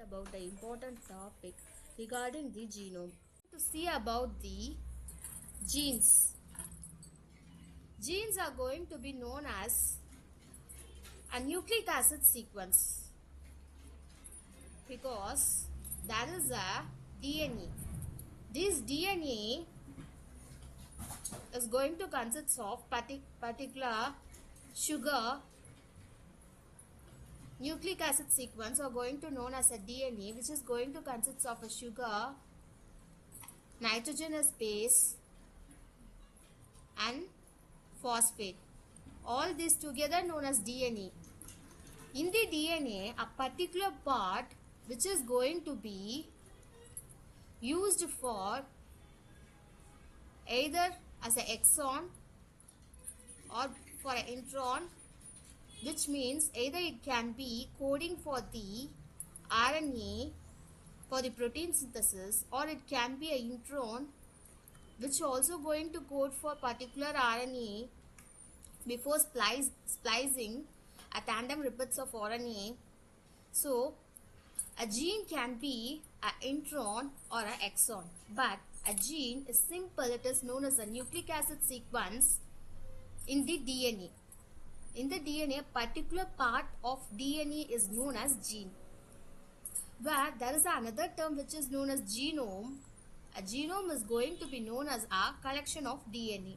about the important topic regarding the genome. To see about the genes. Genes are going to be known as a nucleic acid sequence because that is a DNA. This DNA is going to consist of particular sugar nucleic acid sequence are going to known as a DNA, which is going to consist of a sugar, nitrogenous base and phosphate. All this together known as DNA. In the DNA, a particular part which is going to be used for either as an exon or for an intron, which means either it can be coding for the RNA for the protein synthesis, or it can be an intron which also going to code for particular RNA before splicing a tandem repeats of RNA. So a gene can be an intron or an exon, but a gene is simple. It is known as a nucleic acid sequence in the DNA. In the DNA, a particular part of DNA is known as gene. Where there is another term which is known as genome. A genome is going to be known as a collection of DNA.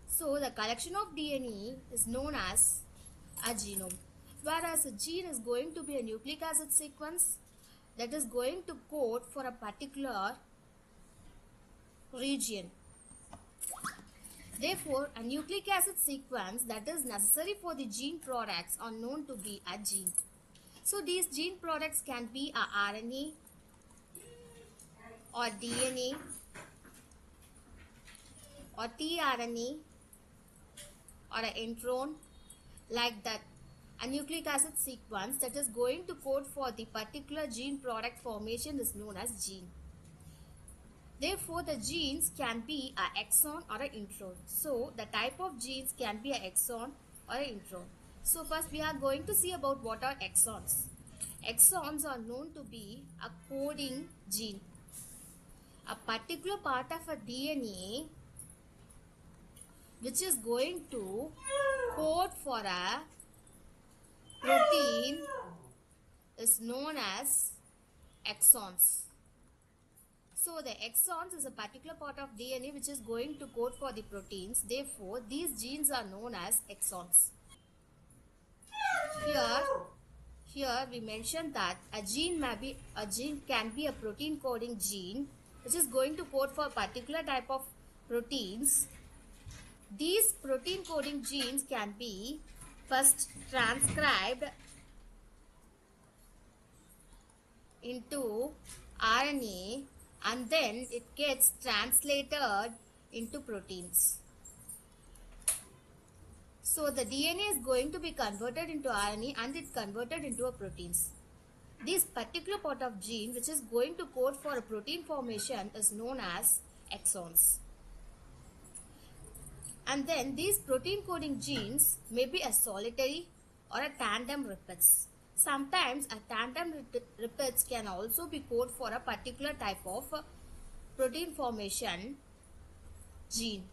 So the collection of DNA is known as a genome. Whereas a gene is going to be a nucleic acid sequence that is going to code for a particular region. Therefore, a nucleic acid sequence that is necessary for the gene products are known to be a gene. So these gene products can be a RNA or DNA or tRNA or an intron, like that. A nucleic acid sequence that is going to code for the particular gene product formation is known as gene. Therefore, the genes can be an exon or an intron. So, the type of genes can be an exon or an intron. So, first we are going to see about what are exons. Exons are known to be a coding gene. A particular part of a DNA which is going to code for a protein is known as exons. So the exons is a particular part of DNA which is going to code for the proteins. Therefore, these genes are known as exons. Here we mentioned that a gene can be a protein coding gene which is going to code for a particular type of proteins. These protein coding genes can be first transcribed into RNA and then it gets translated into proteins. So the DNA is going to be converted into RNA and it converted into a proteins. This particular part of gene which is going to code for a protein formation is known as exons. And then these protein coding genes may be a solitary or a tandem repeats. Sometimes a tandem repeats can also be code for a particular type of protein formation gene.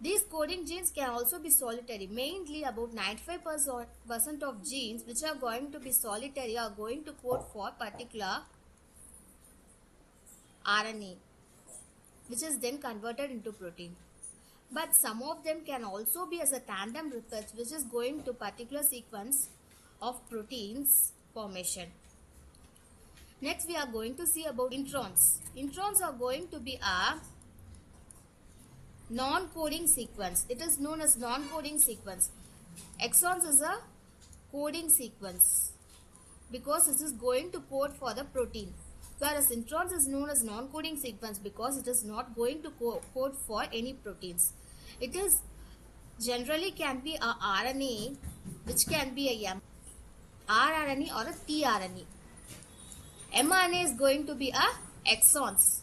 These coding genes can also be solitary. Mainly about 95% of genes which are going to be solitary are going to code for particular RNA which is then converted into protein. But some of them can also be as a tandem repeats which is going to particular sequence of proteins formation. Next we are going to see about introns. Introns are going to be a non-coding sequence. It is known as non-coding sequence. Exons is a coding sequence because it is going to code for the protein. Whereas introns is known as non-coding sequence because it is not going to code for any proteins. It is generally can be a RNA which can be a rRNA or a tRNA. mRNA is going to be a exons.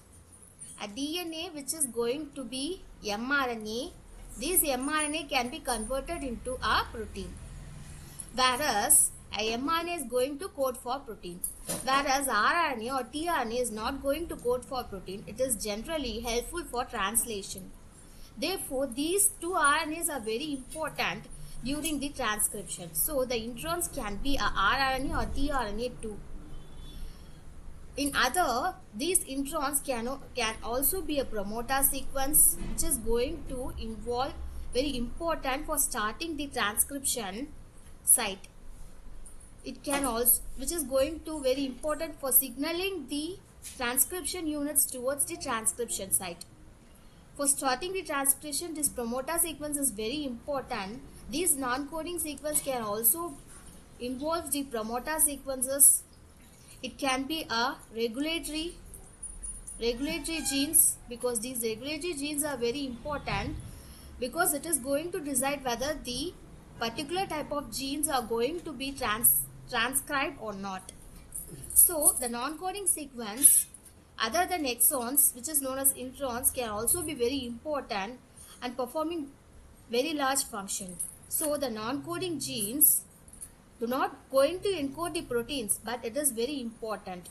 A DNA which is going to be mRNA. This mRNA can be converted into a protein. Whereas a mRNA is going to code for protein, whereas rRNA or tRNA is not going to code for protein. It is generally helpful for translation. Therefore, these two RNAs are very important during the transcription. So, the introns can be a rRNA or tRNA too. In other, these introns can also be a promoter sequence, which is going to involve very important for starting the transcription site. It can also, which is going to very important for signaling the transcription units towards the transcription site. For starting the transcription, this promoter sequence is very important. These non-coding sequence can also involve the promoter sequences. It can be a regulatory genes, because these regulatory genes are very important, because it is going to decide whether the particular type of genes are going to be transcribed or not. So the non-coding sequence other than exons, which is known as introns, can also be very important and performing very large function. So the non-coding genes do not going to encode the proteins, but it is very important.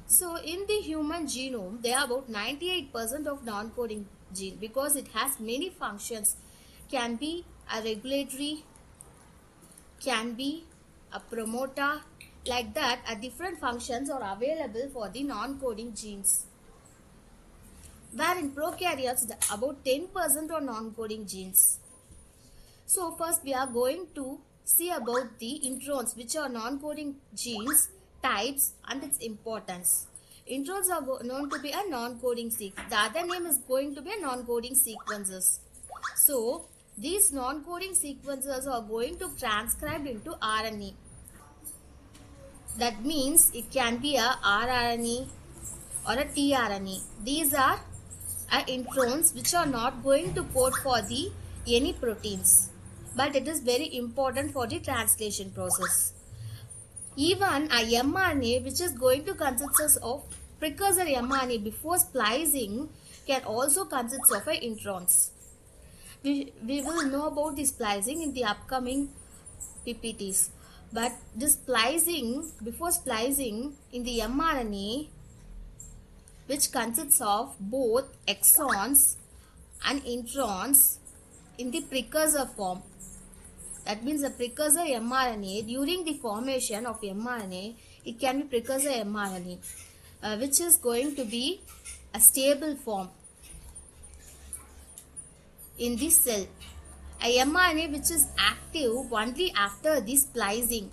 So in the human genome, there are about 98% of non-coding gene, because it has many functions. Can be a regulatory, can be a promoter, like that. Different functions are available for the non-coding genes. Where in prokaryotes, about 10% are non-coding genes. So first we are going to see about the introns, which are non-coding genes, types and its importance. Introns are known to be a non-coding sequence. The other name is going to be a non-coding sequences. So these non-coding sequences are going to transcribe into RNA. That means it can be a rRNA or a tRNA. These are introns which are not going to code for the any proteins, but it is very important for the translation process. Even a mRNA, which is going to consist of precursor mRNA before splicing, can also consist of introns. We will know about the splicing in the upcoming PPTs. But this splicing, before splicing in the mRNA, which consists of both exons and introns in the precursor form. That means the precursor mRNA, during the formation of mRNA, it can be precursor mRNA, which is going to be a stable form in the cell. A mRNA which is active only after the splicing.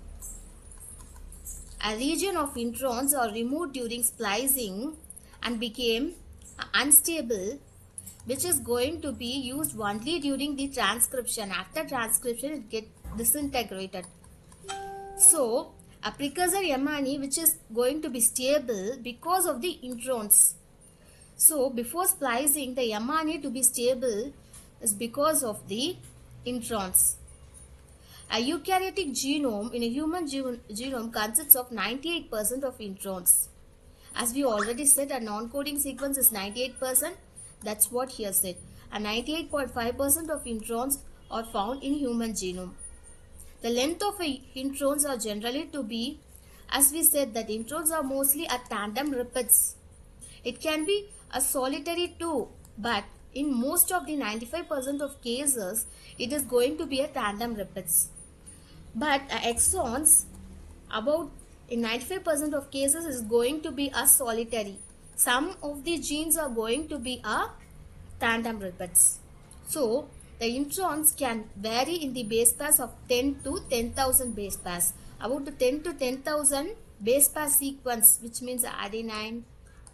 A region of introns are removed during splicing and became unstable, which is going to be used only during the transcription. After transcription, it gets disintegrated. So a precursor mRNA which is going to be stable because of the introns. So before splicing, the mRNA to be stable is because of the introns. A eukaryotic genome in a human genome consists of 98% of introns. As we already said, a non-coding sequence is 98%. That's what here said. And 98.5% of introns are found in human genome. The length of introns are generally to be, as we said, that introns are mostly a tandem repeats. It can be a solitary too, but in most of the 95% of cases, it is going to be a tandem repeats. But exons, about in 95% of cases, is going to be a solitary. Some of the genes are going to be a tandem repeats. So the introns can vary in the base pairs of 10 to 10,000 base pairs. About the 10 to 10,000 base pair sequence, which means adenine,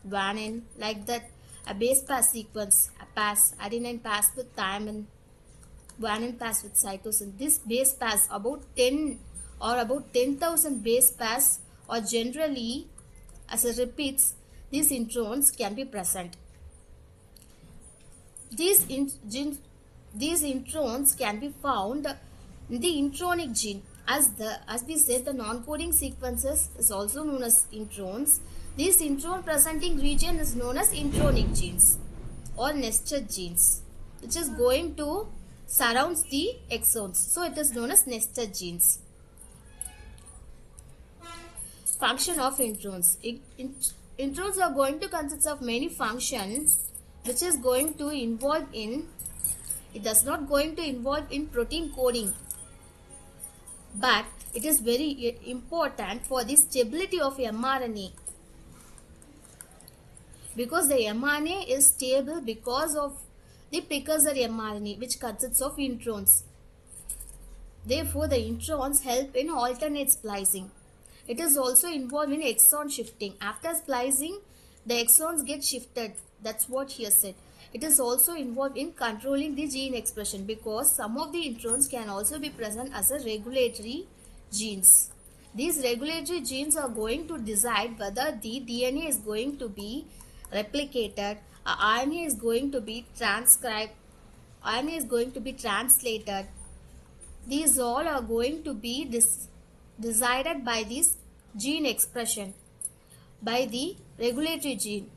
guanine, like that. A base pair sequence, a pairs, adenine pairs with thymine, guanine pairs with cytosine. This base pairs, about 10 or about 10,000 base pairs, or generally as a repeats, these introns can be present. These introns can be found in the intronic gene. As we said, the non-coding sequences is also known as introns. This intron presenting region is known as intronic genes or nested genes, which is going to surround the exons. So it is known as nested genes. Function of introns. Introns are going to consist of many functions which is going to involve in, it does not going to involve in protein coding, but it is very important for the stability of mRNA, because the mRNA is stable because of the precursor mRNA which consists of introns. Therefore, the introns help in alternate splicing. It is also involved in exon shifting. After splicing, the exons get shifted. That's what here said. It is also involved in controlling the gene expression, because some of the introns can also be present as a regulatory genes. These regulatory genes are going to decide whether the DNA is going to be replicated, RNA is going to be transcribed, RNA is going to be translated. These all are going to be decided by this gene expression, by the regulatory gene.